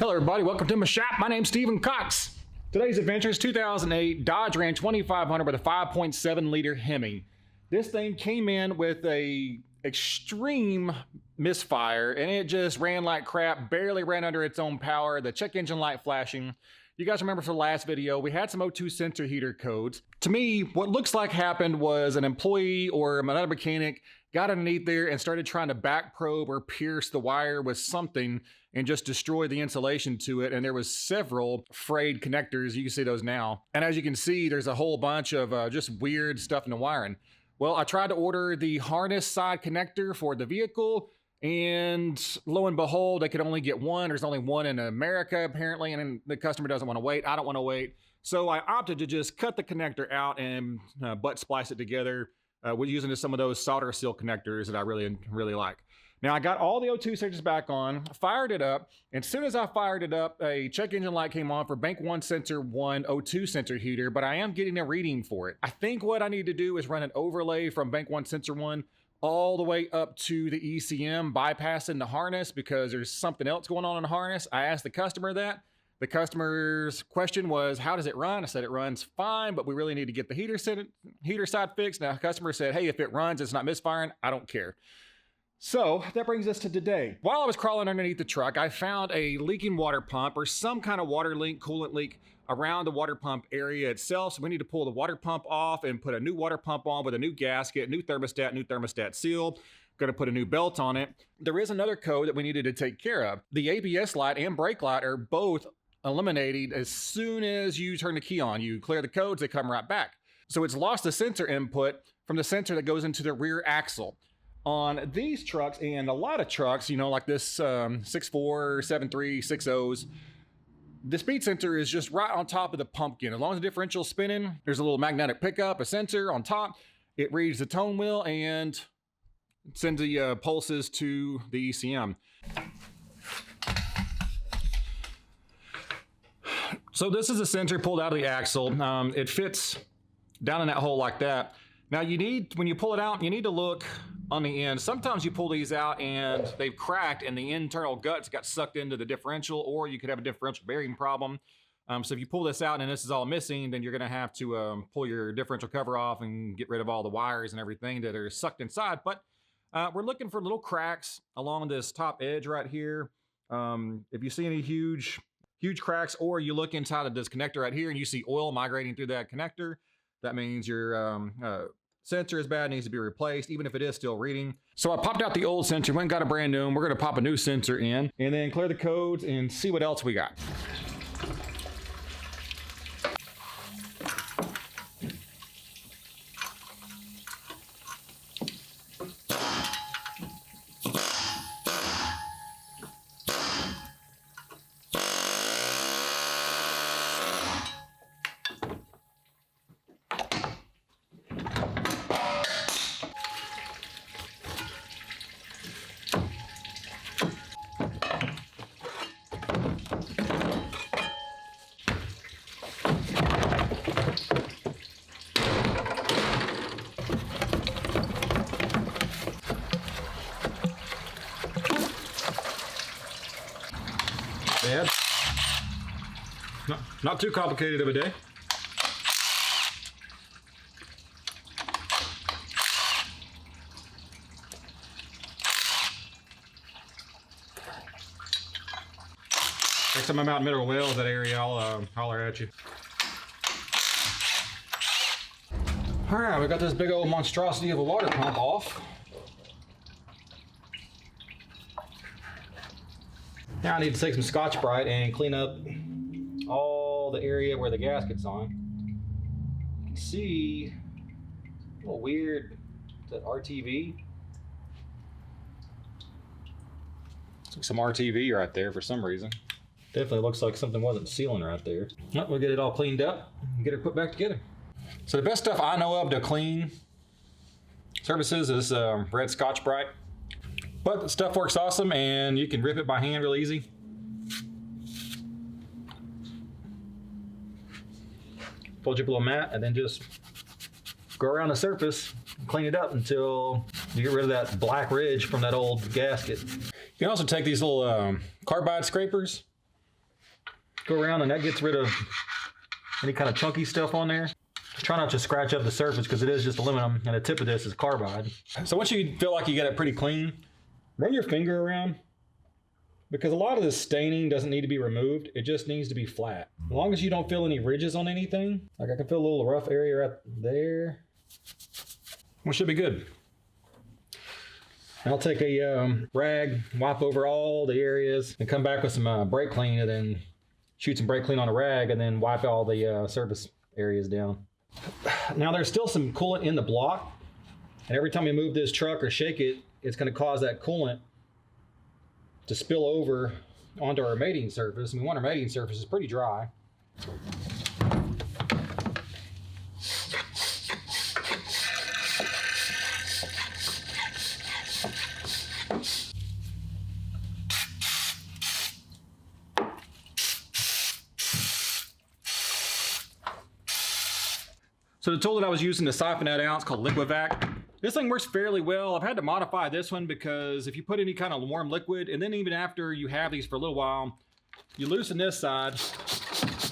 Hello everybody, welcome to my shop. My name's Stephen Cox. Today's adventure is 2008 Dodge Ram 2500 with a 5.7 liter Hemi. This thing came in with a extreme misfire and it just ran like crap, barely ran under its own power, the check engine light flashing. You guys remember from the last video, we had some O2 sensor heater codes. To me, what looks like happened was an employee or another mechanic got underneath there and started trying to back probe or pierce the wire with something and just destroy the insulation to it. And there was several frayed connectors. You can see those now. And as you can see, there's a whole bunch of just weird stuff in the wiring. Well, I tried to order the harness side connector for the vehicle, and lo and behold, they could only get one. There's only one in America, apparently, and the customer doesn't want to wait. I don't want to wait. So I opted to just cut the connector out and butt splice it together with using some of those solder seal connectors that I really like. Now I got all the O2 sensors back on, fired it up, and as soon as I fired it up, a check engine light came on for Bank 1 Sensor 1 O2 sensor heater, but I am getting a reading for it. I think what I need to do is run an overlay from Bank 1 Sensor 1 all the way up to the ECM, bypassing the harness because there's something else going on in the harness. I asked the customer that. The customer's question was, how does it run? I said, it runs fine, but we really need to get the heater side fixed. Now the customer said, hey, if it runs, it's not misfiring, I don't care. So that brings us to today. While I was crawling underneath the truck, I found a leaking water pump or some kind of water leak, coolant leak around the water pump area itself. So we need to pull the water pump off and put a new water pump on with a new gasket, new thermostat seal. Going to put a new belt on it. There is another code that we needed to take care of. The ABS light and brake light are both eliminated as soon as you turn the key on. You clear the codes, they come right back. So it's lost the sensor input from the sensor that goes into the rear axle. On these trucks and a lot of trucks, you know, like this 6.4, 7.3, 6.0s, the speed sensor is just right on top of the pumpkin. As long as the differential's spinning, there's a little magnetic pickup, a sensor on top. It reads the tone wheel and sends the pulses to the ECM. So this is a sensor pulled out of the axle. It fits down in that hole like that. Now you need, when you pull it out, you need to look on the end. Sometimes you pull these out and they've cracked and the internal guts got sucked into the differential, or you could have a differential bearing problem. So if you pull this out and this is all missing, then you're gonna have to pull your differential cover off and get rid of all the wires and everything that are sucked inside. But we're looking for little cracks along this top edge right here. If you see any huge cracks, or you look inside of this connector right here and you see oil migrating through that connector, that means your sensor is bad, needs to be replaced, even if it is still reading. So I popped out the old sensor, went and got a brand new one. We're gonna pop a new sensor in and then clear the codes and see what else we got. Bad. Not too complicated of a day. Next time I'm out in Middle Wales, that area, I'll holler at you. All right, we got this big old monstrosity of a water pump off. Now I need to take some Scotch-Brite and clean up all the area where the gasket's on. You can see a little weird, is that RTV? Looks like some RTV right there for some reason. Definitely looks like something wasn't sealing right there. Well, we'll get it all cleaned up and get it put back together. So the best stuff I know of to clean surfaces is red Scotch-Brite. But the stuff works awesome and you can rip it by hand real easy. Fold your little mat and then just go around the surface and clean it up until you get rid of that black ridge from that old gasket. You can also take these little carbide scrapers Go around and that gets rid of any kind of chunky stuff on there. Try not to scratch up the surface because it is just aluminum and the tip of this is carbide. So once you feel like you get it pretty clean, run your finger around because a lot of this staining doesn't need to be removed. It just needs to be flat. As long as you don't feel any ridges on anything, like I can feel a little rough area right there, we should be good. I'll take a rag, wipe over all the areas, and come back with some brake clean, and then shoot some brake clean on a rag, and then wipe all the surface areas down. Now there's still some coolant in the block, and every time you move this truck or shake it, it's going to cause that coolant to spill over onto our mating surface. And we want our mating surface is pretty dry. So the tool that I was using to siphon that out is called Liquivac. This thing works fairly well. I've had to modify this one because if you put any kind of warm liquid, and then even after you have these for a little while, you loosen this side,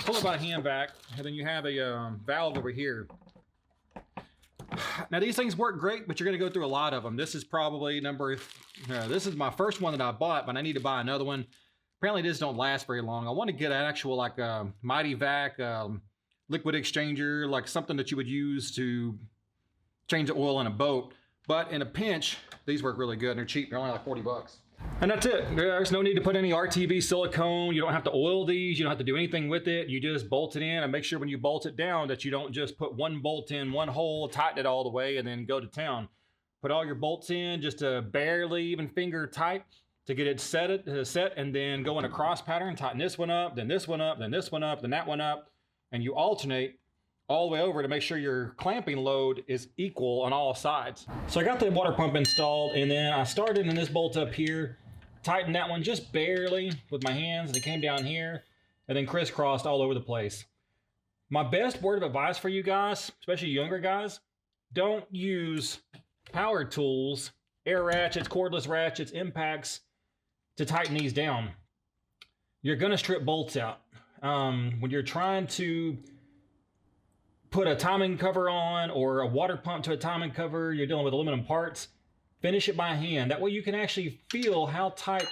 pull it by hand back, and then you have a valve over here. Now these things work great, but you're gonna go through a lot of them. This is probably this is my first one that I bought, but I need to buy another one. Apparently these don't last very long. I want to get an actual like Mighty Vac liquid exchanger, like something that you would use to change the oil in a boat. But in a pinch, these work really good and they're cheap. They're only like 40 bucks. And that's it. There's no need to put any RTV silicone. You don't have to oil these. You don't have to do anything with it. You just bolt it in and make sure when you bolt it down that you don't just put one bolt in one hole, tighten it all the way, and then go to town. Put all your bolts in just a barely even finger tight to get it set, and then go in a cross pattern, tighten this one up, then this one up, then this one up, then that one up. And you alternate all the way over to make sure your clamping load is equal on all sides. So I got the water pump installed, and then I started in this bolt up here, tightened that one just barely with my hands, and it came down here, and then crisscrossed all over the place. My best word of advice for you guys, especially younger guys, don't use power tools, air ratchets, cordless ratchets, impacts to tighten these down. You're gonna strip bolts out. When you're trying to put a timing cover on or a water pump to a timing cover, you're dealing with aluminum parts, finish it by hand. That way you can actually feel how tight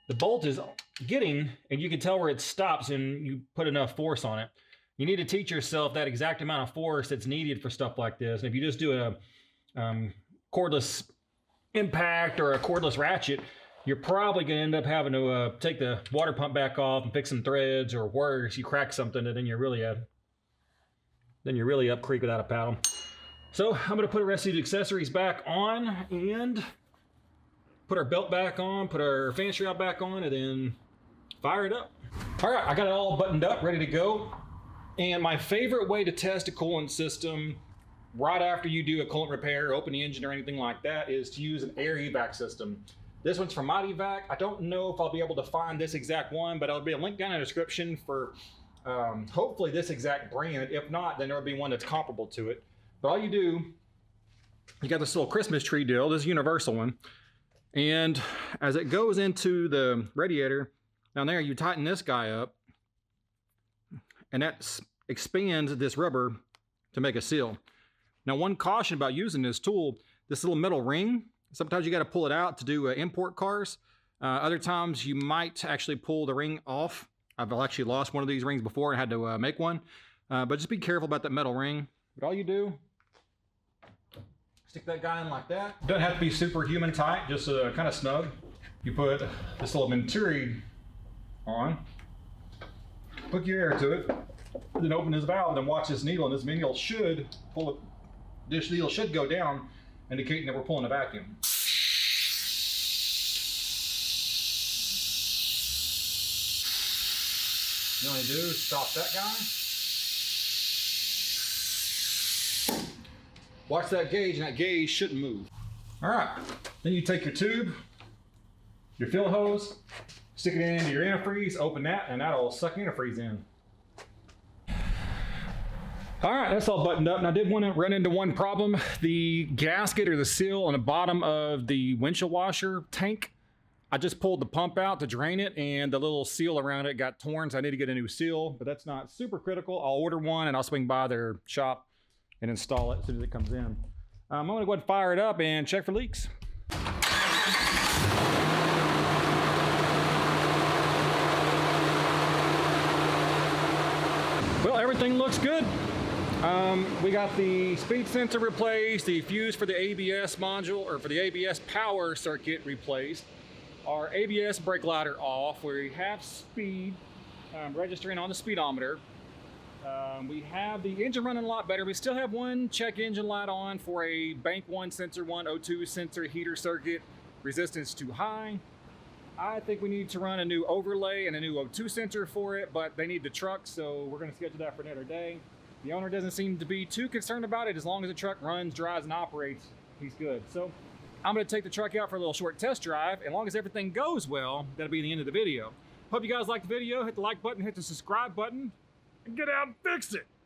the bolt is getting, and you can tell where it stops and you put enough force on it. You need to teach yourself that exact amount of force that's needed for stuff like this. And if you just do a cordless impact or a cordless ratchet, you're probably going to end up having to take the water pump back off and fix some threads, or worse, you crack something and then you're really up creek without a paddle. So I'm going to put the rest of these accessories back on and put our belt back on, put our fan shroud back on, and then fire it up. All right, I got it all buttoned up, ready to go. And my favorite way to test a coolant system right after you do a coolant repair, open the engine or anything like that, is to use an air evac system. This one's from Mighty Vac. I don't know if I'll be able to find this exact one, but there'll be a link down in the description for hopefully this exact brand. If not, then there'll be one that's comparable to it. But all you do, you got this little Christmas tree deal, this universal one. And as it goes into the radiator, down there, you tighten this guy up, and that expands this rubber to make a seal. Now, one caution about using this tool, this little metal ring, sometimes you got to pull it out to do import cars. Other times you might actually pull the ring off. I've actually lost one of these rings before and had to make one. But just be careful about that metal ring. But all you do, stick that guy in like that. Doesn't have to be superhuman tight, just kind of snug. You put this little venturi on, hook your air to it, then open this valve, and watch this needle, and this needle should pull it. This needle should go down, indicating that we're pulling a vacuum. You only do is stop that guy. Watch that gauge, and that gauge shouldn't move. All right, then you take your tube, your fill hose, stick it into your antifreeze, open that, and that'll suck antifreeze in. All right, that's all buttoned up. And I did want to run into one problem. The gasket or the seal on the bottom of the windshield washer tank I just pulled the pump out to drain it, and the little seal around it got torn, so I need to get a new seal, but that's not super critical. I'll order one, and I'll swing by their shop and install it as soon as it comes in. I'm going to go ahead and fire it up and check for leaks. Well, everything looks good. We got the speed sensor replaced, the fuse for the ABS module, or for the ABS power circuit replaced, our ABS brake ladder off. We have speed registering on the speedometer. We have the engine running a lot better. We still have one check engine light on for a bank 1 sensor 1 O2 sensor heater circuit, resistance too high. I think we need to run a new overlay and a new O2 sensor for it, but they need the truck, so we're going to schedule that for another day. The owner doesn't seem to be too concerned about it. As long as the truck runs, drives, and operates, he's good. So I'm going to take the truck out for a little short test drive. As long as everything goes well, that'll be the end of the video. Hope you guys liked the video. Hit the like button, hit the subscribe button, and get out and fix it.